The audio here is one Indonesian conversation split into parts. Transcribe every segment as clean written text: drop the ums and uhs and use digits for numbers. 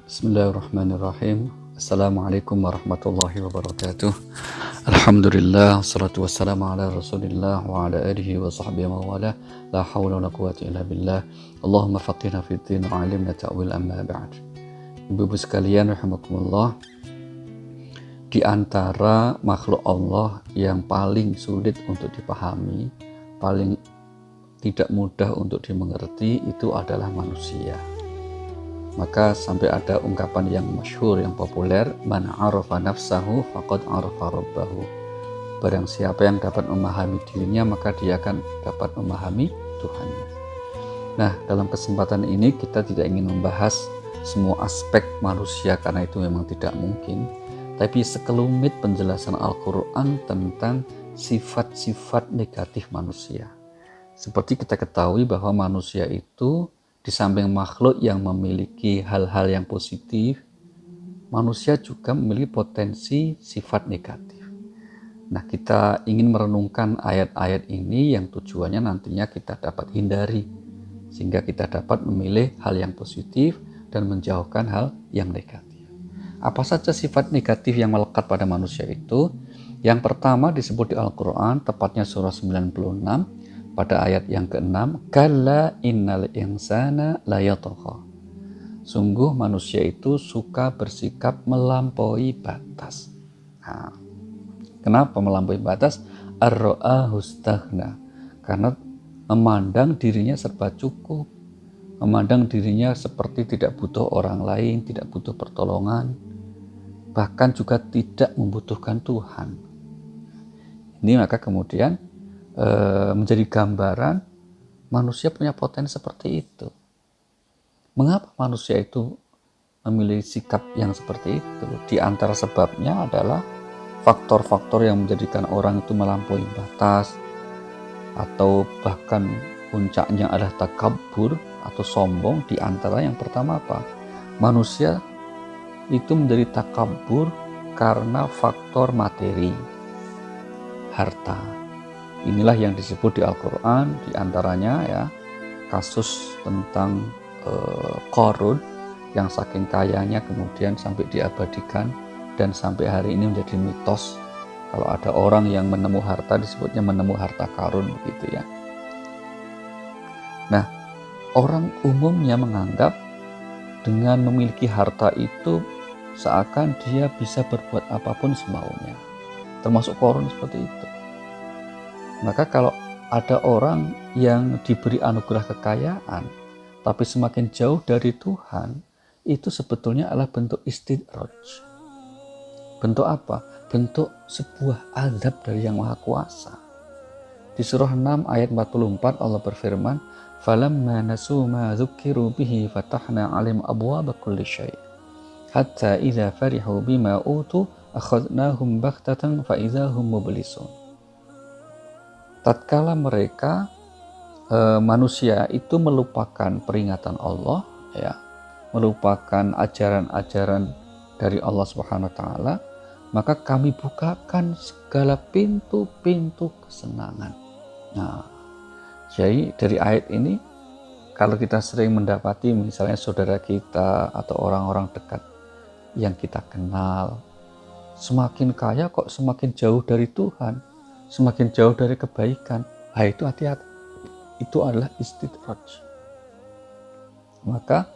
Bismillahirrahmanirrahim. Assalamualaikum warahmatullahi wabarakatuh. Alhamdulillah, wassalatu wassalamu ala rasulillah wa ala alihi wa sahbihi wa wala. La hawla wa la quwwata illa billah. Allahumma faqihna fid din wa alimna ta'wil amma ba'd. Ibu-ibu sekalian rahimakumullah, di antara makhluk Allah yang paling sulit untuk dipahami, paling tidak mudah untuk dimengerti itu adalah manusia. Maka sampai ada ungkapan yang masyhur, yang populer, man arafa nafsahu faqad arafa rabbahu. Barang siapa yang dapat memahami dirinya, maka dia akan dapat memahami Tuhannya. Nah, dalam kesempatan ini kita tidak ingin membahas semua aspek manusia karena itu memang tidak mungkin, tapi sekelumit penjelasan Al-Quran tentang sifat-sifat negatif manusia. Seperti kita ketahui bahwa manusia itu di samping makhluk yang memiliki hal-hal yang positif, manusia juga memiliki potensi sifat negatif. Nah, kita ingin merenungkan ayat-ayat ini yang tujuannya nantinya kita dapat hindari, sehingga kita dapat memilih hal yang positif dan menjauhkan hal yang negatif. Apa saja sifat negatif yang melekat pada manusia itu? Yang pertama disebut di Al-Quran, tepatnya surah 96, pada ayat yang ke-6, kalla innal insana layatagha. Sungguh manusia itu suka bersikap melampaui batas. Nah, kenapa melampaui batas? Ar-ra'ahu istaghna. Karena memandang dirinya serba cukup, memandang dirinya seperti tidak butuh orang lain, tidak butuh pertolongan, bahkan juga tidak membutuhkan Tuhan. Ini maka kemudian menjadi gambaran manusia punya potensi seperti itu. Mengapa manusia itu memiliki sikap yang seperti itu? Di antara sebabnya adalah faktor-faktor yang menjadikan orang itu melampaui batas, atau bahkan puncaknya adalah takabur atau sombong. Di antara yang pertama apa? Manusia itu menjadi takabur karena faktor materi, harta. Inilah yang disebut di Al-Quran, diantaranya ya kasus tentang Qarun yang saking kayanya kemudian sampai diabadikan dan sampai hari ini menjadi mitos. Kalau ada orang yang menemu harta disebutnya menemu harta karun begitu ya. Nah, orang umumnya menganggap dengan memiliki harta itu seakan dia bisa berbuat apapun semaunya. Termasuk Qarun seperti itu. Maka kalau ada orang yang diberi anugerah kekayaan, tapi semakin jauh dari Tuhan, itu sebetulnya adalah bentuk istidraj. Bentuk apa? Bentuk sebuah azab dari Yang Maha Kuasa. Di surah 6 ayat 44 Allah berfirman, "Falamma nasu ma dzukiru bihi fatahna 'alaihim abwaaba kulli syai', hatta idza farihu bima utu akhadnahum baghtatan fa idza hum mublisun." Tatkala mereka manusia itu melupakan peringatan Allah, ya, melupakan ajaran-ajaran dari Allah Subhanahu wa taala, maka kami bukakan segala pintu-pintu kesenangan. Nah, jadi dari ayat ini kalau kita sering mendapati misalnya saudara kita atau orang-orang dekat yang kita kenal semakin kaya kok semakin jauh dari Tuhan, semakin jauh dari kebaikan, itu hati-hati. Itu adalah istidraj. Maka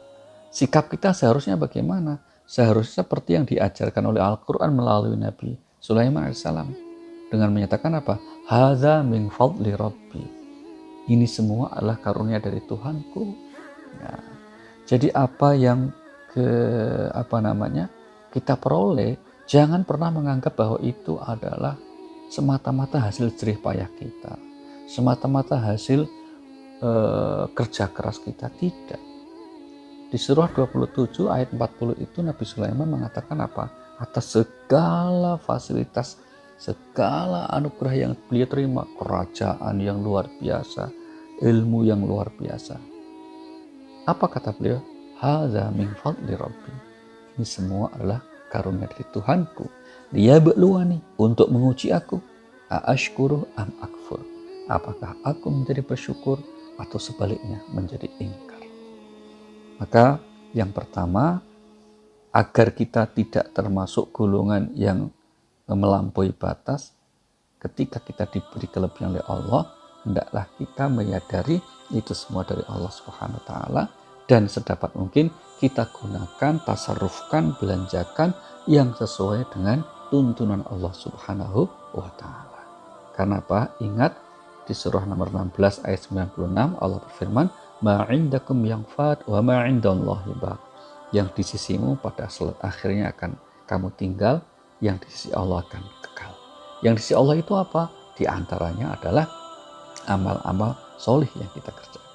sikap kita seharusnya bagaimana? Seharusnya seperti yang diajarkan oleh Al-Quran melalui Nabi Sulaiman AS dengan menyatakan apa? Hadza min fadli Rabbi. Ini semua adalah karunia dari Tuhanku. Ya. Jadi apa yang kita peroleh, jangan pernah menganggap bahwa itu adalah semata-mata hasil jerih payah kita, semata-mata hasil kerja keras kita. Tidak. Di surah 27 ayat 40 itu Nabi Sulaiman mengatakan apa? Atas segala fasilitas, segala anugerah yang beliau terima, kerajaan yang luar biasa, ilmu yang luar biasa. Apa kata beliau? Hadza min fadli Rabbi. Ini semua adalah karunia dari Tuhanku. Dia berluani untuk menguji aku. Aashkuru am akfur. Apakah aku menjadi bersyukur atau sebaliknya menjadi ingkar? Maka yang pertama, agar kita tidak termasuk golongan yang melampaui batas. Ketika kita diberi kelebihan oleh Allah, hendaklah kita menyadari itu semua dari Allah Subhanahu wa taala, dan sedapat mungkin kita gunakan, tasarrufkan, belanjakan yang sesuai dengan tuntunan Allah Subhanahu wa taala. Karena apa? Ingat di surah nomor 16 ayat 96 Allah berfirman, "Ma 'indakum yanfad wa ma 'indallahi baq." Yang di sisimu pada akhirnya akan kamu tinggal, yang di sisi Allah akan kekal. Yang di sisi Allah itu apa? Di antaranya adalah amal-amal solih yang kita kerjakan.